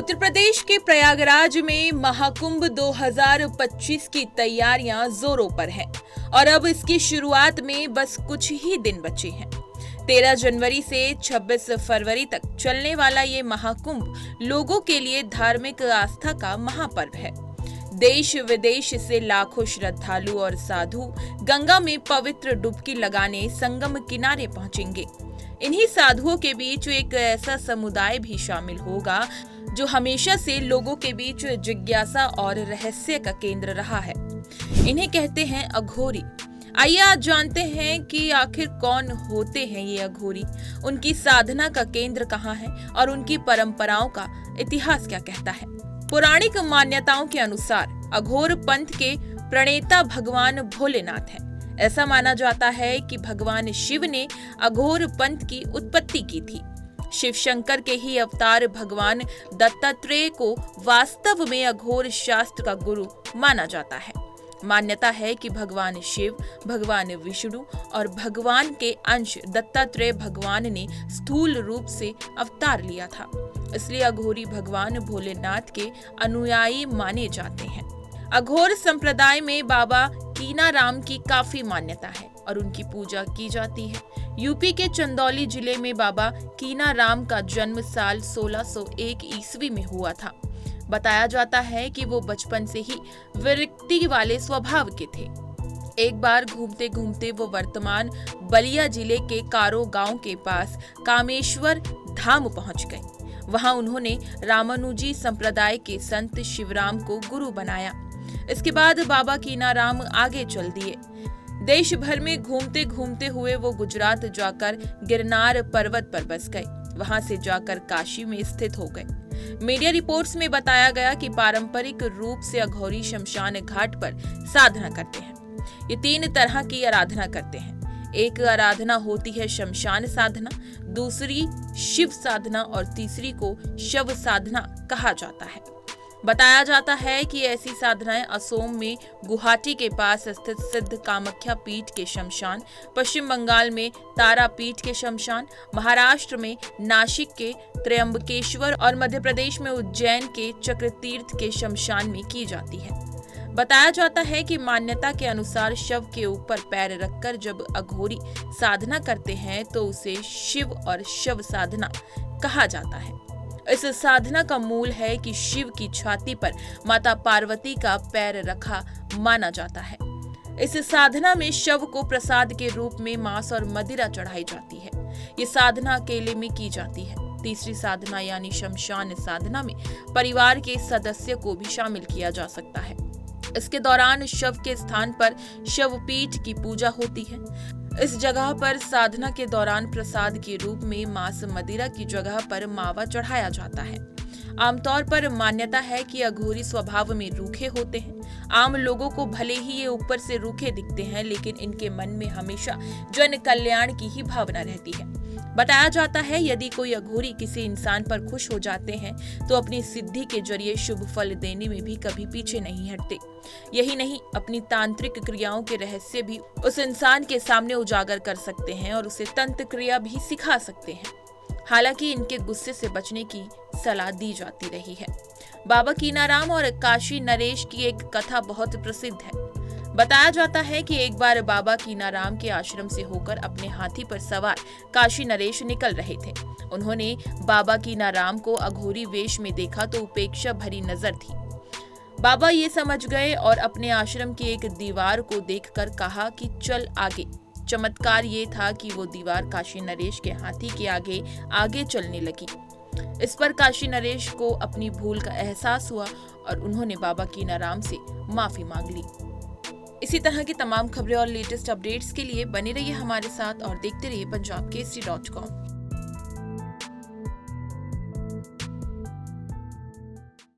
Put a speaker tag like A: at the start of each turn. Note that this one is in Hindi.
A: उत्तर प्रदेश के प्रयागराज में महाकुंभ 2025 की तैयारियां जोरों पर हैं और अब इसकी शुरुआत में बस कुछ ही दिन बचे हैं। 13 जनवरी से 26 फरवरी तक चलने वाला ये महाकुंभ लोगों के लिए धार्मिक आस्था का महापर्व है। देश विदेश से लाखों श्रद्धालु और साधु गंगा में पवित्र डुबकी लगाने संगम किनारे पहुंचेंगे। इन्हीं साधुओं के बीच एक ऐसा समुदाय भी शामिल होगा जो हमेशा से लोगों के बीच जिज्ञासा और रहस्य का केंद्र रहा है। इन्हें कहते हैं अघोरी। आइए आज जानते हैं कि आखिर कौन होते हैं ये अघोरी, उनकी साधना का केंद्र कहाँ है और उनकी परंपराओं का इतिहास क्या कहता है। पौराणिक मान्यताओं के अनुसार अघोर पंथ के प्रणेता भगवान भोलेनाथ हैं। ऐसा माना जाता है कि भगवान शिव ने अघोर पंथ की उत्पत्ति की थी। शिव शंकर के ही अवतार भगवान दत्तात्रेय को वास्तव में अघोर शास्त्र का गुरु माना जाता है। मान्यता है कि भगवान शिव, भगवान विष्णु और भगवान के अंश दत्तात्रेय भगवान ने स्थूल रूप से अवतार लिया था, इसलिए अघोरी भगवान भोलेनाथ के अनुयायी माने जाते हैं। अघोर संप्रदाय में बाबा कीनाराम की काफी मान्यता है और उनकी पूजा की जाती है। यूपी के चंदौली जिले में बाबा कीनाराम का जन्म साल 1601 ईस्वी में हुआ था। बताया जाता है कि वो बचपन से ही विरक्ति वाले स्वभाव के थे। एक बार घूमते घूमते वो वर्तमान बलिया जिले के कारो गांव के पास कामेश्वर धाम पहुंच गए। वहां उन्होंने रामानुजी संप्रदाय के संत शिवराम को गुरु बनाया। इसके बाद बाबा कीनाराम आगे चल दिए। देश भर में घूमते घूमते हुए वो गुजरात जाकर गिरनार पर्वत पर बस गए। वहां से जाकर काशी में स्थित हो गए। मीडिया रिपोर्ट्स में बताया गया कि पारंपरिक रूप से अघोरी शमशान घाट पर साधना करते हैं। ये 3 तरह की आराधना करते हैं। एक आराधना होती है शमशान साधना, दूसरी शिव साधना और तीसरी को शव साधना कहा जाता है। बताया जाता है कि ऐसी साधनाएं असोम में गुवाहाटी के पास स्थित सिद्ध कामाख्या पीठ के शमशान, पश्चिम बंगाल में तारा पीठ के शमशान, महाराष्ट्र में नासिक के त्र्यंबकेश्वर और मध्य प्रदेश में उज्जैन के चक्रतीर्थ के शमशान में की जाती है। बताया जाता है कि मान्यता के अनुसार शव के ऊपर पैर रखकर जब अघोरी साधना करते हैं तो उसे शिव और शव साधना कहा जाता है। इस साधना का मूल है कि शिव की छाती पर माता पार्वती का पैर रखा माना जाता है। इस साधना में शव को प्रसाद के रूप में मांस और मदिरा चढ़ाई जाती है। ये साधना अकेले में की जाती है। तीसरी साधना यानी शमशान साधना में परिवार के सदस्य को भी शामिल किया जा सकता है। इसके दौरान शव के स्थान पर शवपीठ की पूजा होती है। इस जगह पर साधना के दौरान प्रसाद के रूप में मांस मदिरा की जगह पर मावा चढ़ाया जाता है। आमतौर पर मान्यता है कि अघोरी स्वभाव में रूखे होते हैं। आम लोगों को भले ही ये ऊपर से रूखे दिखते हैं, लेकिन इनके मन में हमेशा जन कल्याण की ही भावना रहती है। बताया जाता है यदि कोई अघोरी किसी इंसान पर खुश हो जाते हैं तो अपनी सिद्धि के जरिए शुभ फल देने में भी कभी पीछे नहीं हटते। यही नहीं, अपनी तांत्रिक क्रियाओं के रहस्य भी उस इंसान के सामने उजागर कर सकते हैं और उसे तंत्र क्रिया भी सिखा सकते हैं। हालांकि इनके गुस्से से बचने की सलाह दी जाती रही है। बाबा कीनाराम और काशी नरेश की एक कथा बहुत प्रसिद्ध है। बताया जाता है कि एक बार बाबा कीनाराम के आश्रम से होकर अपने हाथी पर सवार काशी नरेश निकल रहे थे। उन्होंने बाबा कीनाराम को अघोरी वेश में देखा तो उपेक्षा भरी नजर थी। बाबा ये समझ गए और अपने आश्रम की एक दीवार को देखकर कहा कि चल आगे। चमत्कार ये था कि वो दीवार काशी नरेश के हाथी के आगे आगे चलने लगी। इस पर काशी नरेश को अपनी भूल का एहसास हुआ और उन्होंने बाबा कीनाराम से माफी मांग ली। इसी तरह की तमाम खबरें और लेटेस्ट अपडेट्स के लिए बने रहिए हमारे साथ और देखते रहिए punjabkesari.com।